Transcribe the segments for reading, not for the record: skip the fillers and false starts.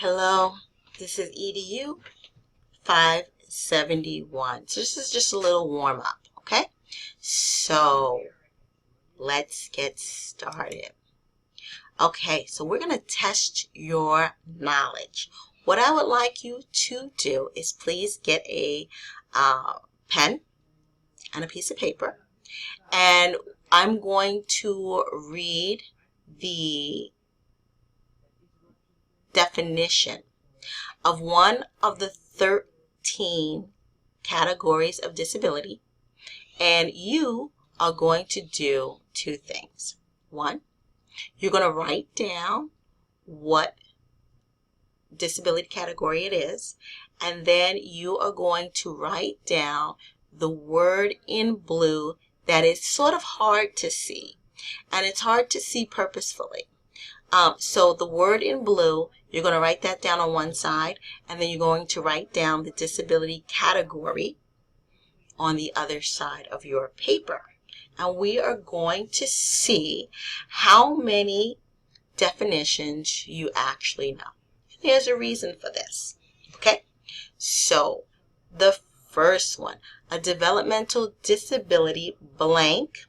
Hello, this is EDU 571. So this is just a little warm up, okay? So let's get started. Okay, so we're going to test your knowledge. What I would like you to do is please get a pen and a piece of paper, and I'm going to read the definition of one of the 13 categories of disability, and you are going to do two things. One, you're going to write down what disability category it is, and then you are going to write down the word in blue that is sort of hard to see, and it's hard to see purposefully. So the word in blue, you're going to write that down on one side, and then you're going to write down the disability category on the other side of your paper. And we are going to see how many definitions you actually know. There's a reason for this. Okay? So the first one, a developmental disability blank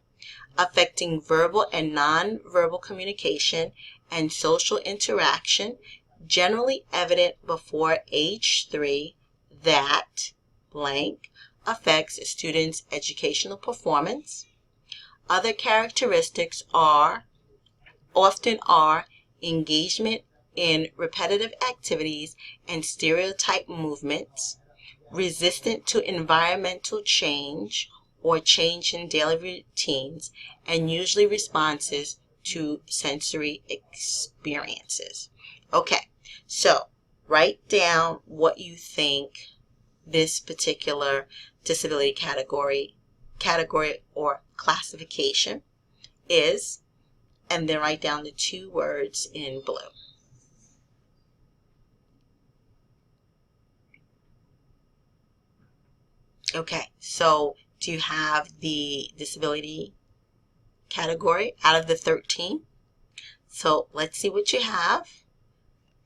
affecting verbal and nonverbal communication and social interaction, generally evident before age 3, that blank affects a student's educational performance. Other characteristics often are engagement in repetitive activities and stereotype movements, resistant to environmental change or change in daily routines, and usually responses to sensory experiences. Okay, so write down what you think this particular disability category or classification is, and then write down the two words in blue. Okay, so do you have the disability category out of the 13? So let's see what you have,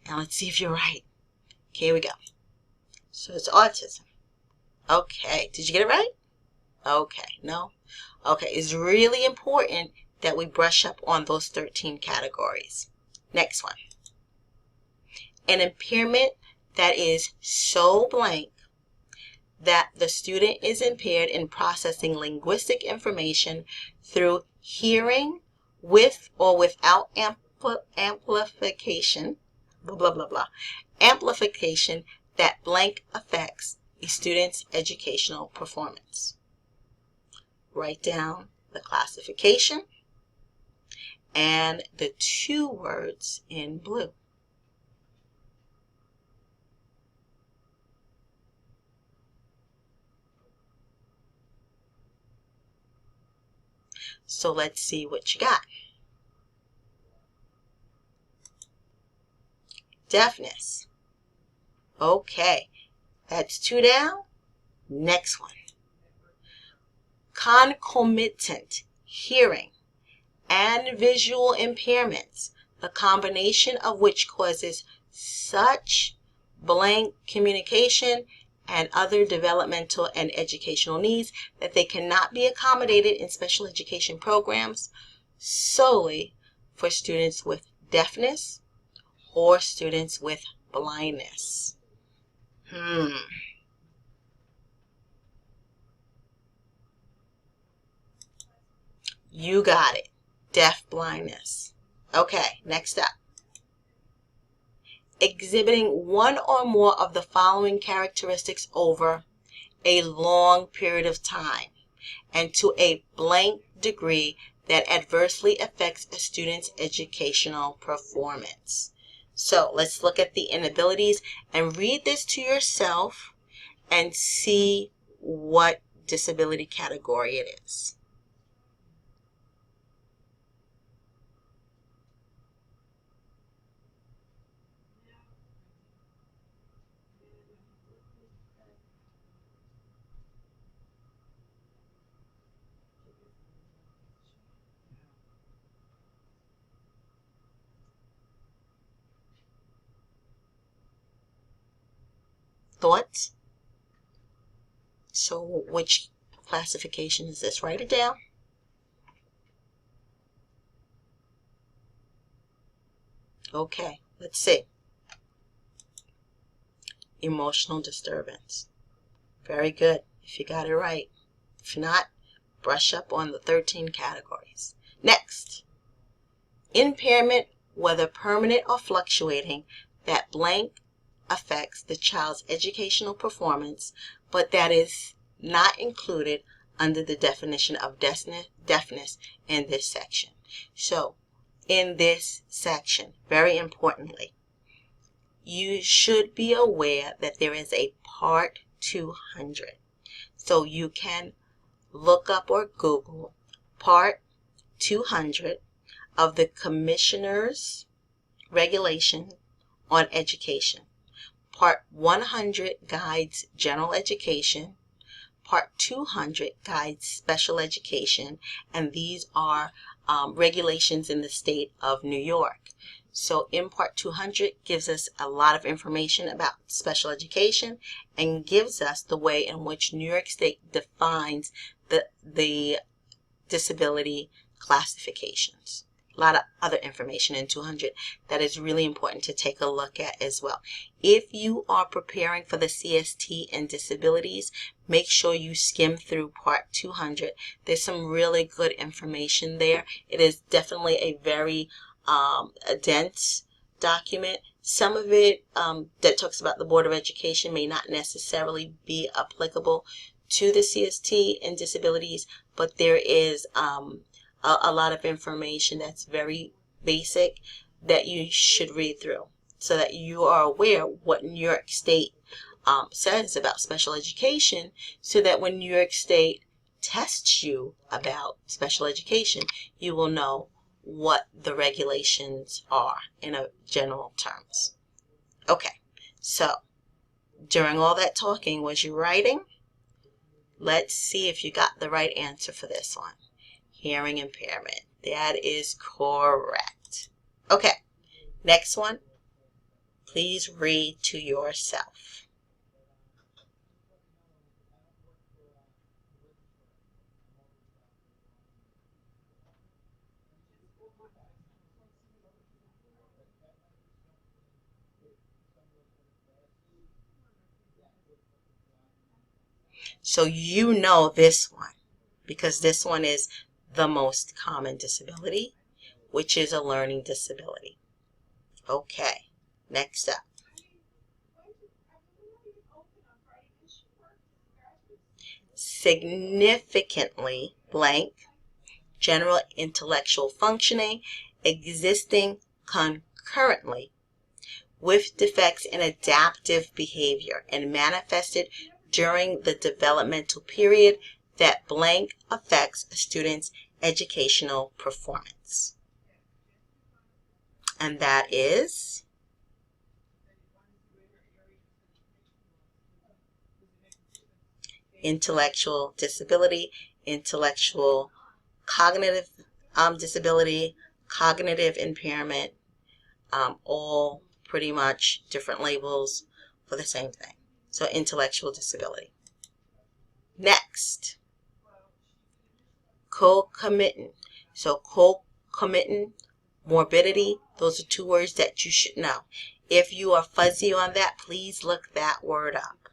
and let's see if you're right. Okay, here we go. So it's autism. Okay, did you get it right? Okay, no? Okay, it's really important that we brush up on those 13 categories. Next one. An impairment that is so blank that the student is impaired in processing linguistic information through hearing with or without amplification, blah, blah, blah, blah, amplification that blank affects a student's educational performance. Write down the classification and the two words in blue. So let's see what you got. Deafness. Okay, that's 2 down. Next one. Concomitant hearing and visual impairments, the combination of which causes such blank communication and other developmental and educational needs that they cannot be accommodated in special education programs solely for students with deafness or students with blindness. You got it. Deaf blindness. Okay, next up. Exhibiting one or more of the following characteristics over a long period of time and to a blank degree that adversely affects a student's educational performance. So let's look at the inabilities and read this to yourself and see what disability category it is. Thoughts? So which classification is this? Write it down. Okay, let's see. Emotional disturbance. Very good if you got it right. If not, brush up on the 13 categories. Next, impairment, whether permanent or fluctuating, that blank affects the child's educational performance, but that is not included under the definition of deafness in this section. So, in this section, very importantly, you should be aware that there is a Part 200. So you can look up or Google Part 200 of the Commissioner's Regulation on Education. Part 100 guides general education. Part 200 guides special education. And these are regulations in the state of New York. So in Part 200 gives us a lot of information about special education and gives us the way in which New York State defines the disability classifications. A lot of other information in 200 that is really important to take a look at as well. If you are preparing for the CST and disabilities, make sure you skim through Part 200. There's some really good information there. It is definitely a very a dense document. Some of it that talks about the Board of Education may not necessarily be applicable to the CST and disabilities, but there is a lot of information that's very basic that you should read through so that you are aware what New York State says about special education, so that when New York State tests you about special education, you will know what the regulations are in a general terms. Okay, so during all that talking, was you writing? Let's see if you got the right answer for this one. Hearing impairment. That is correct. Okay, next one. Please read to yourself. So you know this one because this one is the most common disability, which is a learning disability. Okay, next up. Significantly blank, general intellectual functioning, existing concurrently with defects in adaptive behavior and manifested during the developmental period that blank affects a student's educational performance. And that is intellectual disability, intellectual cognitive disability, cognitive impairment, all pretty much different labels for the same thing. So intellectual disability. Next, concomitant. So concomitant, morbidity, those are two words that you should know. If you are fuzzy on that, please look that word up.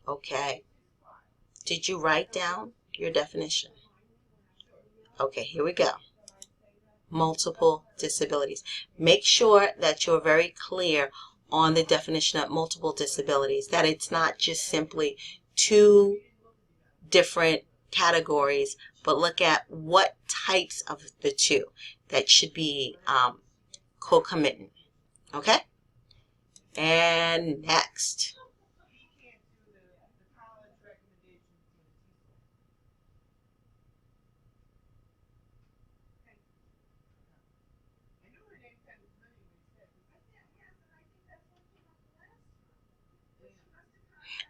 Okay. Did you write down your definition? Okay, here we go. Multiple disabilities. Make sure that you're very clear on the definition of multiple disabilities, that it's not just simply two different categories, but look at what types of the two that should be concomitant. Okay? And next.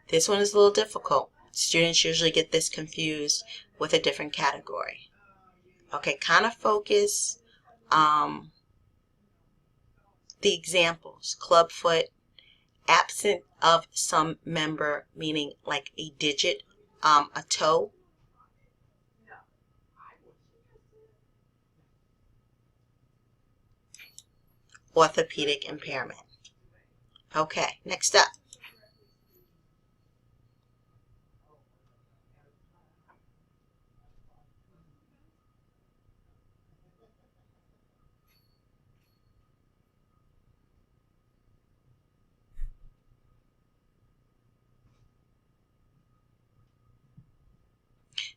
This one is a little difficult. Students usually get this confused with a different category. Okay, kind of focus the examples. Clubfoot, absent of some member, meaning like a digit, a toe. Orthopedic impairment. Okay, next up.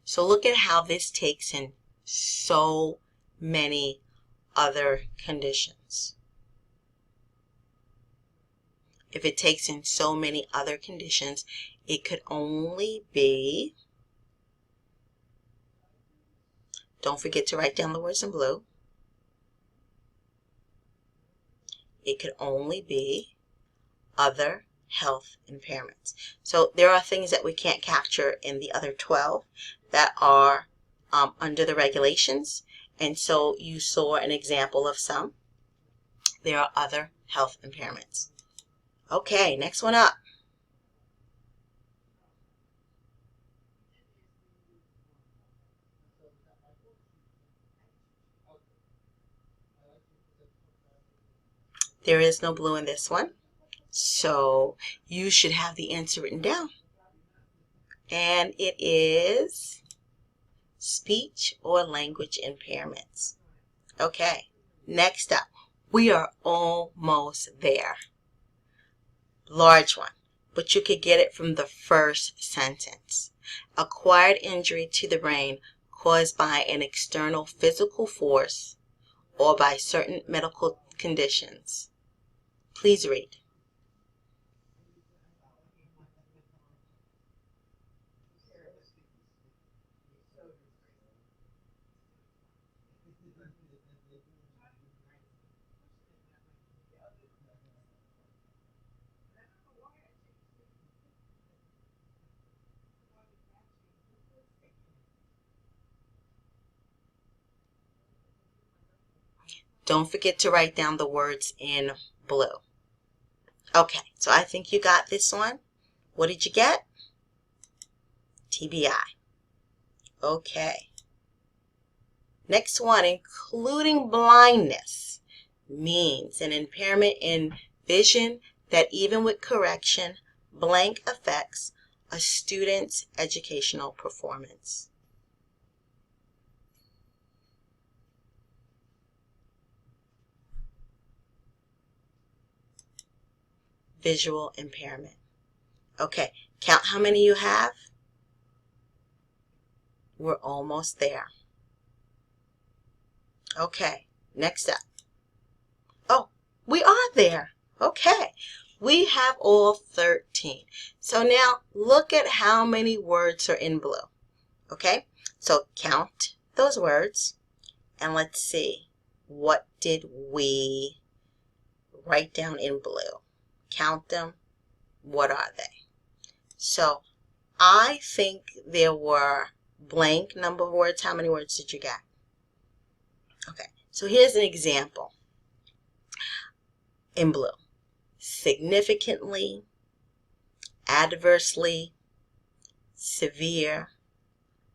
So look at how this takes in so many other conditions. If it takes in so many other conditions, it could only be, don't forget to write down the words in blue. It could only be other health impairments. So there are things that we can't capture in the other 12 that are under the regulations. And so you saw an example of some. There are other health impairments. Okay, next one up. There is no blue in this one. So you should have the answer written down. And it is speech or language impairments. Okay, next up. We are almost there. Large one, but you could get it from the first sentence. Acquired injury to the brain caused by an external physical force or by certain medical conditions. Please read. Don't forget to write down the words in blue. Okay, so I think you got this one. What did you get? TBI. Okay. Next one, including blindness, means an impairment in vision that even with correction, blank affects a student's educational performance. Visual impairment. Okay, count how many you have. We're almost there. Okay, next up. Oh, we are there. Okay, we have all 13. So now look at how many words are in blue. Okay, so count those words and let's see, what did we write down in blue? Count them. What are they? So I think there were blank number of words. How many words did you get? Okay, so here's an example in blue. Significantly, adversely, severe,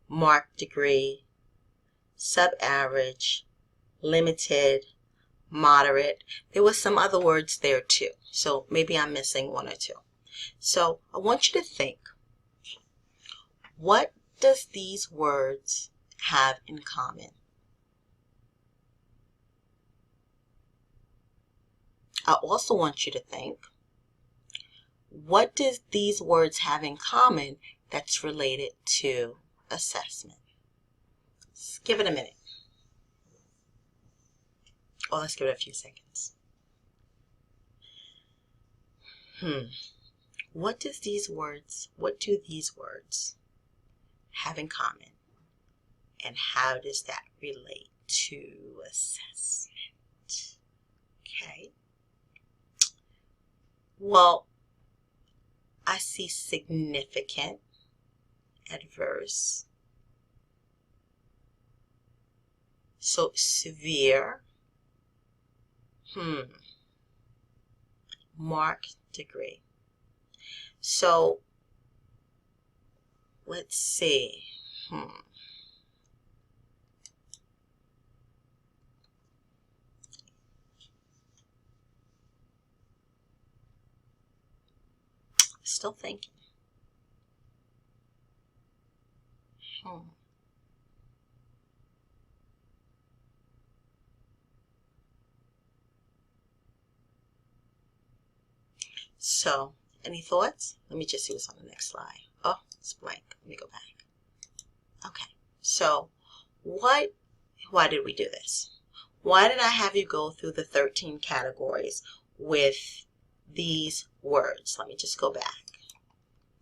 marked degree, sub-average, limited, moderate. There were some other words there too, so maybe I'm missing one or two. So I want you to think, what does these words have in common? I also want you to think, what does these words have in common that's related to assessment? Let's give it a minute. Or let's give it a few seconds. What do these words have in common? And how does that relate to assessment? Okay. Well, I see significant, adverse. So severe, marked degree. So let's see. Still thinking. So, any thoughts? Let me just see what's on the next slide. Oh, it's blank. Let me go back. Okay, so why did we do this? Why did I have you go through the 13 categories with these words? Let me just go back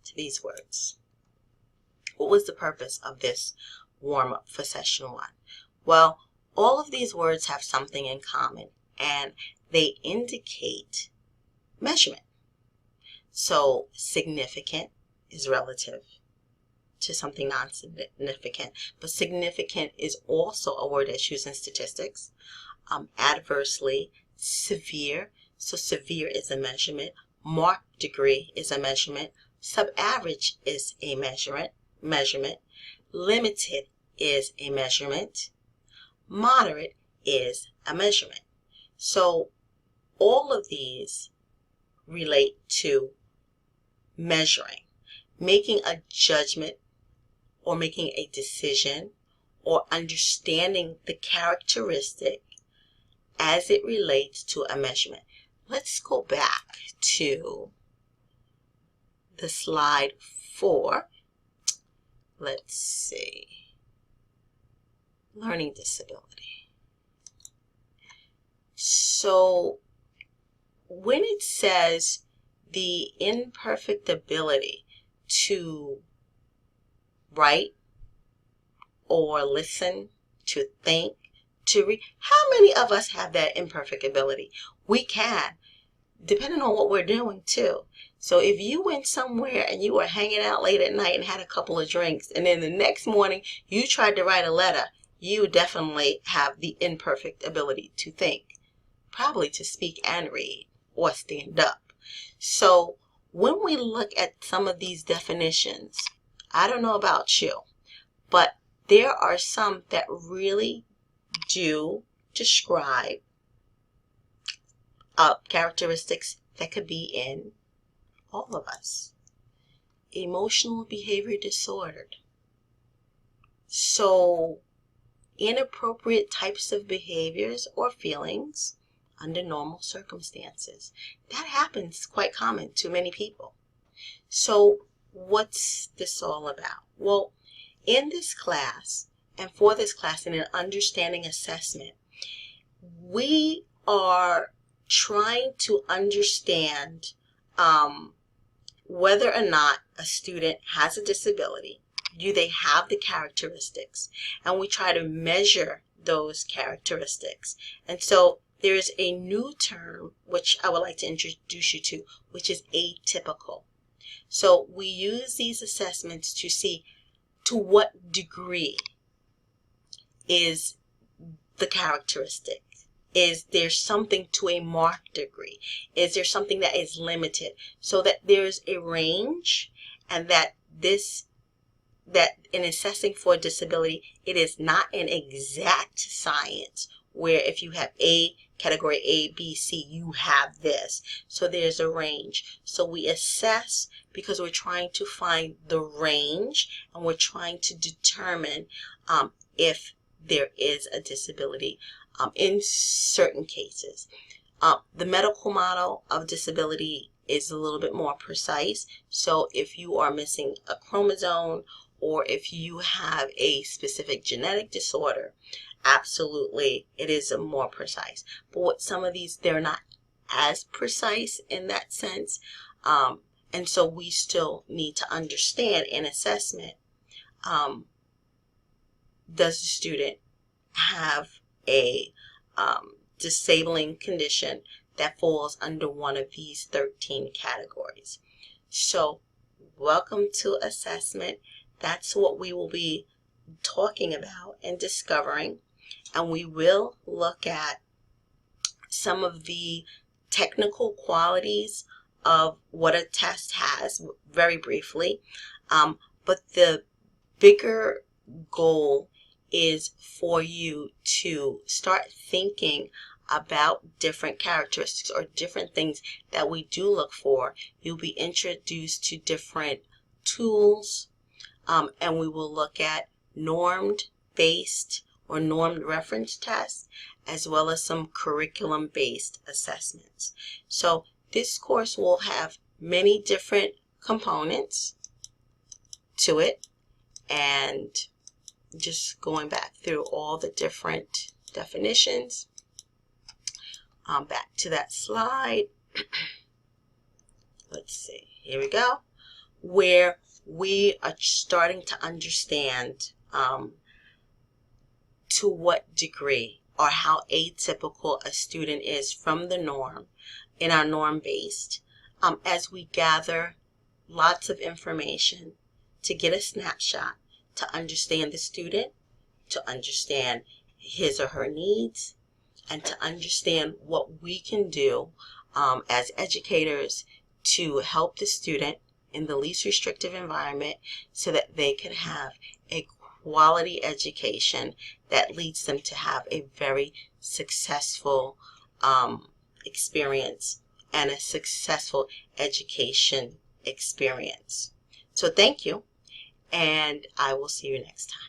to these words. What was the purpose of this warm-up for session 1? Well, all of these words have something in common, and they indicate measurement. So significant is relative to something non-significant, but significant is also a word that's used in statistics. Adversely, severe, so severe is a measurement. Marked degree is a measurement. Subaverage is a measurement. Limited is a measurement. Moderate is a measurement. So all of these relate to measuring, making a judgment or making a decision or understanding the characteristic as it relates to a measurement. Let's go back to the slide 4. Let's see. Learning disability. So when it says the imperfect ability to write or listen, to think, to read, how many of us have that imperfect ability? We can, depending on what we're doing too. So if you went somewhere and you were hanging out late at night and had a couple of drinks, and then the next morning you tried to write a letter, you definitely have the imperfect ability to think, probably to speak and read or stand up. So when we look at some of these definitions, I don't know about you, but there are some that really do describe characteristics that could be in all of us. Emotional behavior disordered. So inappropriate types of behaviors or feelings under normal circumstances. That happens quite common to many people. So what's this all about? Well, in this class and for this class in an understanding assessment, we are trying to understand whether or not a student has a disability. Do they have the characteristics? And we try to measure those characteristics. And so there's a new term which I would like to introduce you to, which is atypical. So we use these assessments to see to what degree is the characteristic. Is there something to a marked degree? Is there something that is limited? So that there's a range, and that in assessing for disability, it is not an exact science where if you have A, category A, B, C, you have this. So there's a range. So we assess because we're trying to find the range, and we're trying to determine if there is a disability in certain cases. The medical model of disability is a little bit more precise. So if you are missing a chromosome, or if you have a specific genetic disorder, absolutely it is more precise. But with some of these, they're not as precise in that sense. And so we still need to understand in assessment, does the student have a disabling condition that falls under one of these 13 categories? So welcome to assessment. That's what we will be talking about and discovering. And we will look at some of the technical qualities of what a test has very briefly. But the bigger goal is for you to start thinking about different characteristics or different things that we do look for. You'll be introduced to different tools, and we will look at normed-based or normed reference tests, as well as some curriculum-based assessments. So this course will have many different components to it, and just going back through all the different definitions. Back to that slide. Let's see, here we go, where we are starting to understand to what degree or how atypical a student is from the norm in our norm-based, as we gather lots of information to get a snapshot, to understand the student, to understand his or her needs, and to understand what we can do as educators to help the student in the least restrictive environment so that they can have a quality education that leads them to have a very successful experience and a successful education experience. So thank you, and I will see you next time.